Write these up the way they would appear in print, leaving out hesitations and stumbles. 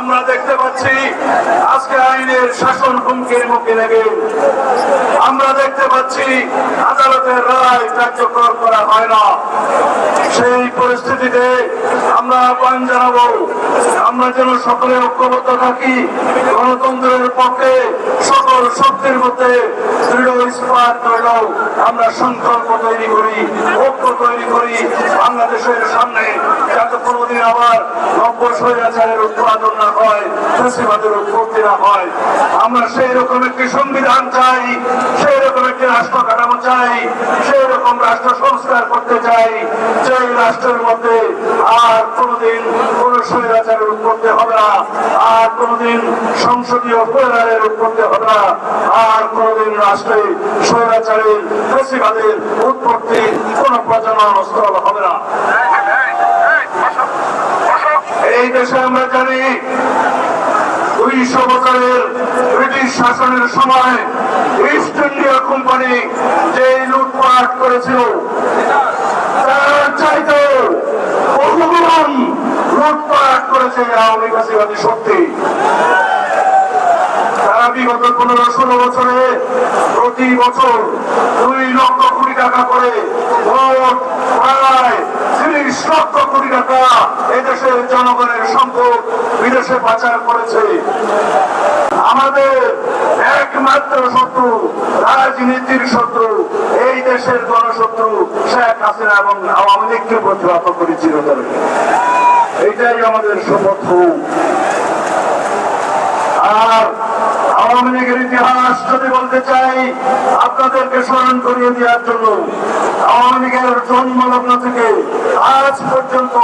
আমরা দেখতে পাচ্ছি আজকে আইনের শাসন হুমকির মুখে লেগে আমরা দেখতে পাচ্ছি আদালতের রায় কার্যকর করা হয় না। সেই পরিস্থিতিতে আমরা আহ্বান জানাবো, আমরা যেন সকলে ঐক্যবদ্ধ থাকি, গণতন্ত্রের পক্ষে সকল শক্তির মধ্যে দৃঢ় ইস্পাত রইল। আমরা সংকল্প তৈরি করি, ঐক্য তৈরি করি বাংলাদেশের সামনে, যাতে কোনোদিন আবার নব্য স্বৈরাচারের উৎপাদন না হয়, ফ্যাসিবাদের উৎপত্তি না হয়। আমরা সেই রকম একটি সংবিধান চাই, সেই রকম একটি রাষ্ট্র কাঠামো চাই, সেই রকম রাষ্ট্র সংস্কার করতে চাই, যেই রাষ্ট্রের মধ্যে আর কোনোদিন কোন স্বৈরাচারের উৎপত্তি হবে না, আর কোনোদিন সংসদীয় ফেডারের উৎপত্তি হবে না, আর কোনোদিন রাষ্ট্রে স্বৈরাচারের ফ্যাসিবাদের উৎপত্তি কোন প্রজনন স্থল হবে না। এই দেশে আমরা জানি 200 বছরের ব্রিটিশ শাসনের সময় ইস্ট ইন্ডিয়া কোম্পানি যে লুটপাট করেছিল তার চাইতে বহুগুণ লুটপাট করেছে আওয়ামী ফ্যাসিবাদী শক্তি। তারা বিগত 15-16 বছরে প্রতি বছর 2 লক্ষ কোটি টাকা করে মোট প্রায় 30 লক্ষ কোটি টাকা এদেশের জনগণের সম্পদ বিদেশে পাচার করেছে। আমাদের একমাত্র শত্রু, রাজনীতির শত্রু, এই দেশের গণশত্রু শেখ হাসিনা এবং আওয়ামী লীগকে প্রতিহত করেছিল। এইটাই আমাদের শপথ হোক। আর আওয়ামী লীগের ইতিহাস যদি বলতে চাই, আপনাদেরকে স্মরণ করিয়ে দেওয়ার জন্য, আওয়ামী লীগের জন্মলগ্ন থেকে আজ পর্যন্ত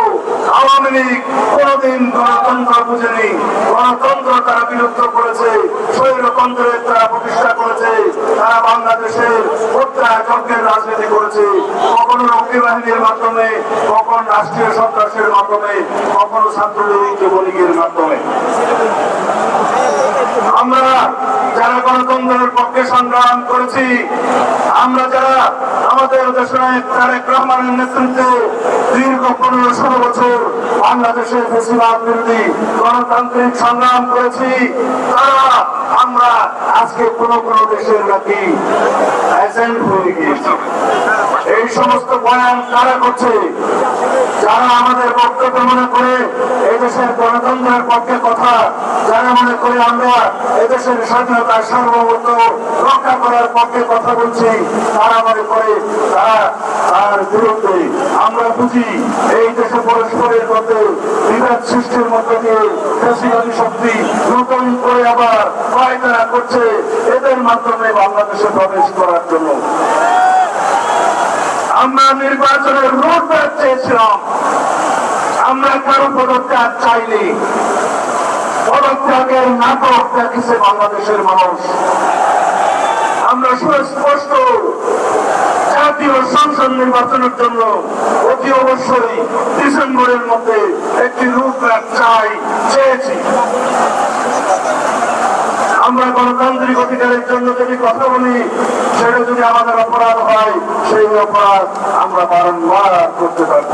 আওয়ামী লীগ কোনদিন গণতন্ত্র বুঝেনি। গণতন্ত্র তারা বিলুপ্ত করেছে, স্বৈরতন্ত্রের তারা প্রতিষ্ঠা করেছে। তারা বাংলাদেশের হত্যা যজ্ঞের রাজনীতি করেছে, কখনো রক্ষী বাহিনীর মাধ্যমে, কখনো রাষ্ট্রীয় সন্ত্রাসের মাধ্যমে, কখনো ছাত্রলীগ যুবলীগের মাধ্যমে। আমরা যারা গণতন্ত্রের পক্ষে সংগ্রাম করেছি, আমরা যারা আমাদের দেশনায়ক তারেক রহমানের নেতৃত্বে দীর্ঘ 15-16 বছর বাংলাদেশের ফ্যাসিবাদ বিরোধী গণতান্ত্রিক সংগ্রাম করেছি, তারা আমরা আজকে কোন দেশের নাকি এজেন্ট হয়ে গিয়েছি। এই সমস্ত বয়ান কারা করছে? যারা আমাদের বক্তব্য মনে করে এদেশের গণতন্ত্রের পক্ষে কথা, যারা মনে করে আমরা এদেশের স্বাধীনতা সার্বভৌমত্ব রক্ষা করার পক্ষে কথা বলছি, তারা মনে করে তার বিরুদ্ধে। আমরা বুঝি এই দেশে পরস্পরের মধ্যে বিভেদ সৃষ্টির মধ্য দিয়ে ফ্যাসিবাদী শক্তি নতুন করে আবার পায়তারা করছে এদের মাধ্যমে বাংলাদেশে প্রবেশ করার জন্য। আমরা নির্বাচনের রোডম্যাপ চেয়েছিলাম, আমরা কারো পদত্যাগ চাইনি। পদত্যাগের নাটক দেখেছে বাংলাদেশের মানুষ। আমরা সুস্পষ্ট জাতীয় সংসদ নির্বাচনের জন্য অতি অবশ্যই ডিসেম্বরের মধ্যে একটি রোডম্যাপ চেয়েছি। আমরা গণতান্ত্রিক অধিকারের জন্য যদি কথা বলি, সেটা যদি আমাদের অপরাধ হয়, সেই অপরাধ আমরা বারংবার করতে পারব।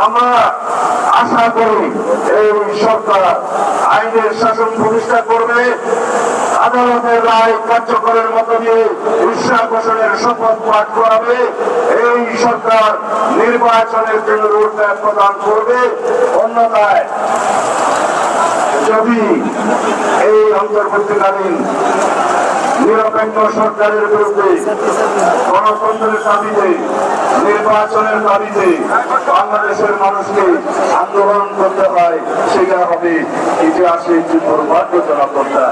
আমরা আশা করি এই সরকার আইনের শাসন প্রতিষ্ঠা করবে, আদালতের রায় কার্যকরের মধ্য দিয়ে ঈশ্বর ঘোষণের শপথ পাঠ করাবে, এই সরকার নির্বাচনের জন্য রোডম্যাপ প্রদান করবে। অন্যথায় যদি এই অন্তর্বর্তীকালীন নিরপেক্ষ সরকারের বিরুদ্ধে গণতন্ত্রের দাবিতে, নির্বাচনের দাবিতে বাংলাদেশের মানুষকে আন্দোলন করতে হয়, সেটা হবে ইতিহাসে দুর্ভাগ্যজনক কথা।